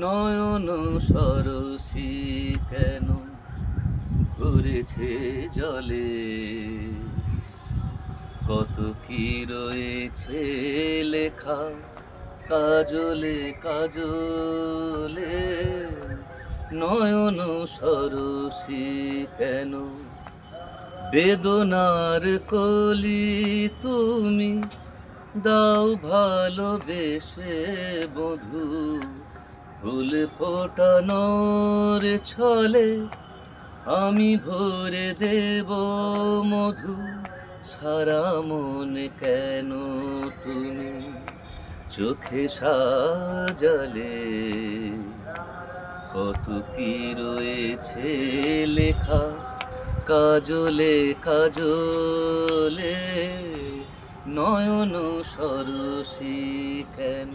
নয়ন সরসী কেন ভরেছে জলে, কত কি রয়েছে লেখা কাজলে কাজলে। নয়ন সরসী কেন বেদনার কলি তুমি দাও ভালোবেসে বধূ। ফুল ফোটানোর ছলে আমি ভরে দেব মধু। সারা মন কেন তুমি চোখে সাজালে, কত কি রয়েছে লেখা কাজলে কাজলে। নয়ন সরসী কেন।